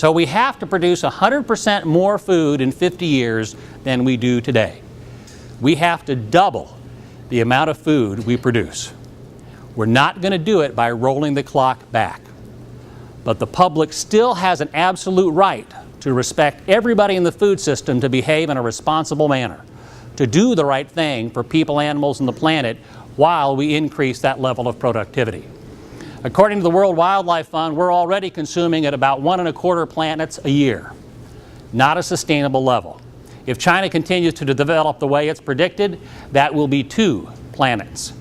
So we have to produce 100% more food in 50 years than we do today. We have to double the amount of food we produce. We're not going to do it by rolling the clock back. But the public still has an absolute right to respect everybody in the food system to behave in a responsible manner, to do the right thing for people, animals, and the planet while we increase that level of productivity. According to the World Wildlife Fund, we're already consuming at about 1.25 planets a year. Not a sustainable level. If China continues to develop the way it's predicted, that will be 2 planets.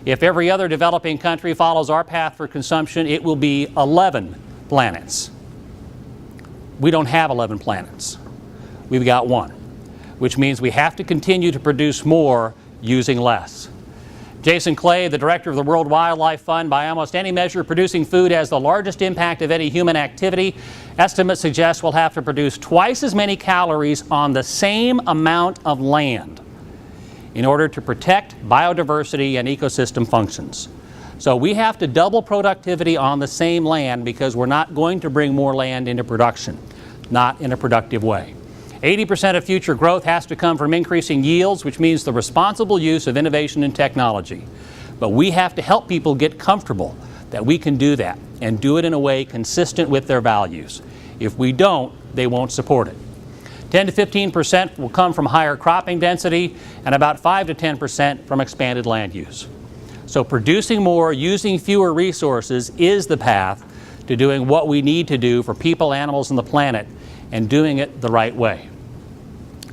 If every other developing country follows our path for consumption, it will be 11 planets. We don't have 11 planets. We've got 1, which means we have to continue to produce more using less. Jason Clay, the director of the World Wildlife Fund, by almost any measure, producing food has the largest impact of any human activity. Estimates suggest we'll have to produce twice as many calories on the same amount of land in order to protect biodiversity and ecosystem functions. So we have to double productivity on the same land because we're not going to bring more land into production, not in a productive way. 80% of future growth has to come from increasing yields, which means the responsible use of innovation and technology. But we have to help people get comfortable that we can do that and do it in a way consistent with their values. If we don't, they won't support it. 10 to 15% will come from higher cropping density and about 5 to 10% from expanded land use. So producing more, using fewer resources is the path to doing what we need to do for people, animals, and the planet, and doing it the right way.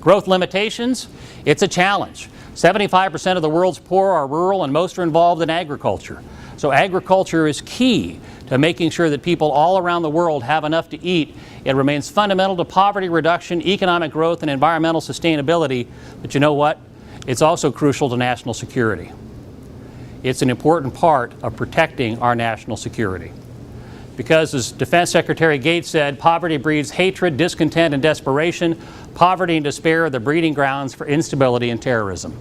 Growth limitations, it's a challenge. 75% of the world's poor are rural and most are involved in agriculture. So agriculture is key to making sure that people all around the world have enough to eat. It remains fundamental to poverty reduction, economic growth, and environmental sustainability. But you know what? It's also crucial to national security. It's an important part of protecting our national security. Because, as Defense Secretary Gates said, poverty breeds hatred, discontent, and desperation. Poverty and despair are the breeding grounds for instability and terrorism.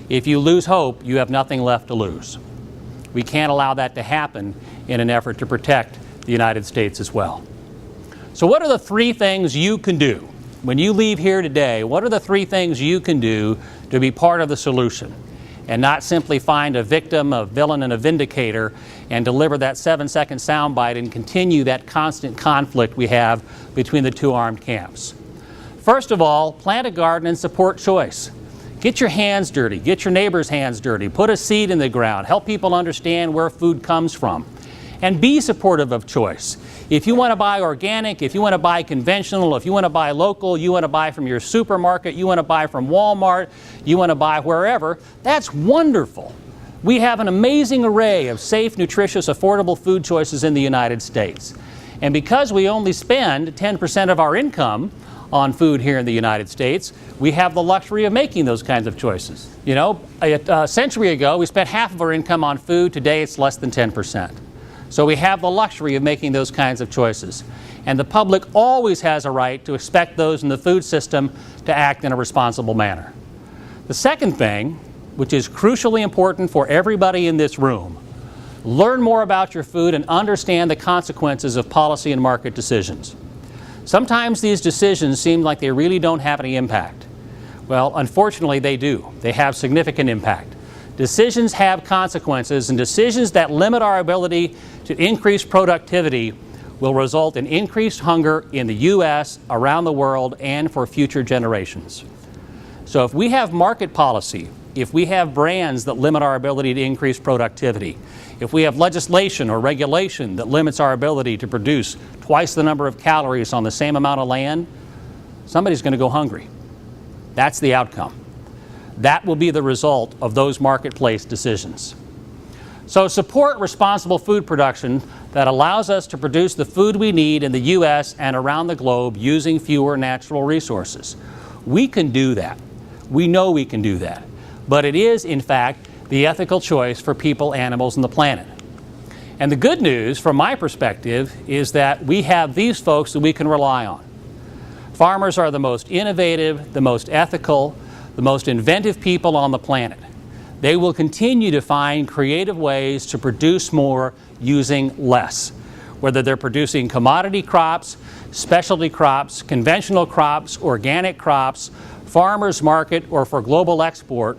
If you lose hope, you have nothing left to lose. We can't allow that to happen in an effort to protect the United States as well. So what are the 3 things you can do? When you leave here today, what are the 3 things you can do to be part of the solution? And not simply find a victim, a villain, and a vindicator and deliver that 7-second soundbite and continue that constant conflict we have between the 2 armed camps. First of all, plant a garden and support choice. Get your hands dirty. Get your neighbor's hands dirty. Put a seed in the ground. Help people understand where food comes from. And be supportive of choice. If you want to buy organic, if you want to buy conventional, if you want to buy local, you want to buy from your supermarket, you want to buy from Walmart, you want to buy wherever, that's wonderful. We have an amazing array of safe, nutritious, affordable food choices in the United States. And because we only spend 10% of our income on food here in the United States, we have the luxury of making those kinds of choices. You know, a century ago, we spent half of our income on food. Today, it's less than 10%. So we have the luxury of making those kinds of choices. And the public always has a right to expect those in the food system to act in a responsible manner. The second thing, which is crucially important for everybody in this room, learn more about your food and understand the consequences of policy and market decisions. Sometimes these decisions seem like they really don't have any impact. Well, unfortunately, they do. They have significant impact. Decisions have consequences, and decisions that limit our ability to increase productivity will result in increased hunger in the U.S., around the world, and for future generations. So if we have market policy, if we have brands that limit our ability to increase productivity, if we have legislation or regulation that limits our ability to produce twice the number of calories on the same amount of land, somebody's going to go hungry. That's the outcome. That will be the result of those marketplace decisions. So support responsible food production that allows us to produce the food we need in the U.S. and around the globe using fewer natural resources. We can do that. We know we can do that. But it is, in fact, the ethical choice for people, animals, and the planet. And the good news, from my perspective, is that we have these folks that we can rely on. Farmers are the most innovative, the most ethical, the most inventive people on the planet. They will continue to find creative ways to produce more using less. whether they're producing commodity crops, specialty crops, conventional crops, organic crops, farmers market, or for global export,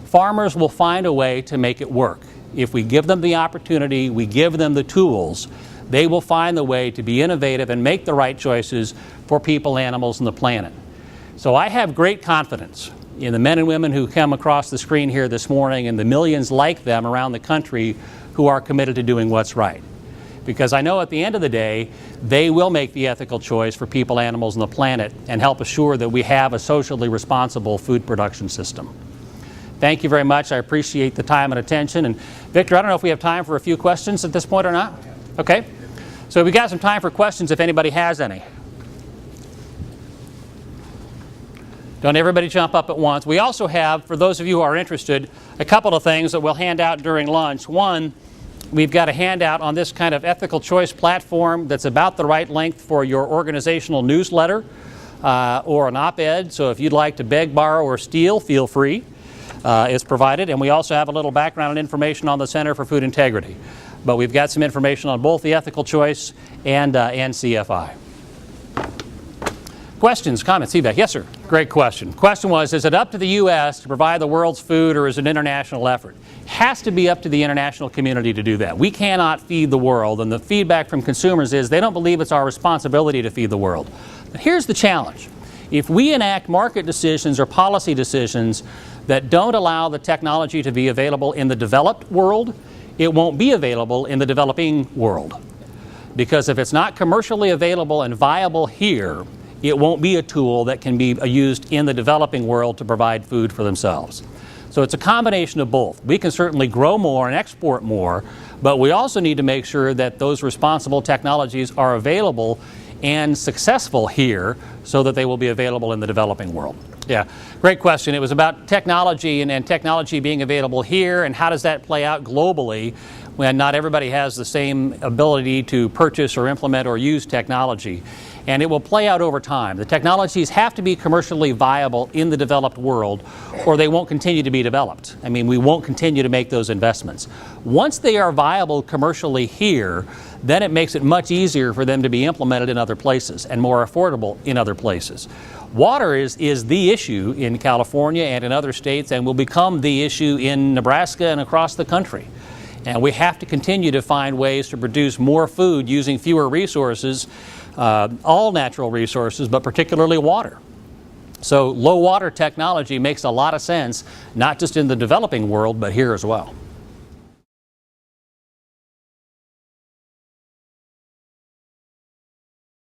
farmers will find a way to make it work. If we give them the opportunity, we give them the tools, they will find the way to be innovative and make the right choices for people, animals, and the planet. So I have great confidence in the men and women who come across the screen here this morning and the millions like them around the country who are committed to doing what's right. Because I know at the end of the day, they will make the ethical choice for people, animals, and the planet and help assure that we have a socially responsible food production system. Thank you very much. I appreciate the time and attention. And Victor, I don't know if we have time for a few questions at this point or not. Okay. So we've got some time for questions if anybody has any. Don't everybody jump up at once. We also have, for those of you who are interested, a couple of things that we'll hand out during lunch. One, we've got a handout on this kind of ethical choice platform that's about the right length for your organizational newsletter or an op-ed. So if you'd like to beg, borrow, or steal, feel free. It's provided. And we also have a little background and information on the Center for Food Integrity. But we've got some information on both the ethical choice and CFI. Questions, comments, feedback? Yes, sir. Great question. Question was, is it up to the U.S. to provide the world's food, or is it an international effort? It has to be up to the international community to do that. We cannot feed the world, and the feedback from consumers is they don't believe it's our responsibility to feed the world. But here's the challenge. If we enact market decisions or policy decisions that don't allow the technology to be available in the developed world, it won't be available in the developing world. Because if it's not commercially available and viable here, it won't be a tool that can be used in the developing world to provide food for themselves. So it's a combination of both. We can certainly grow more and export more, but we also need to make sure that those responsible technologies are available and successful here so that they will be available in the developing world. Yeah, great question. It was about technology and technology being available here, and how does that play out globally when not everybody has the same ability to purchase or implement or use technology. And it will play out over time. The technologies have to be commercially viable in the developed world, or they won't continue to be developed. I mean, we won't continue to make those investments. Once they are viable commercially here, then it makes it much easier for them to be implemented in other places and more affordable in other places. Water is the issue in California and in other states, and will become the issue in Nebraska and across the country. And we have to continue to find ways to produce more food using fewer resources, all natural resources, but particularly water. So low water technology makes a lot of sense, not just in the developing world, but here as well.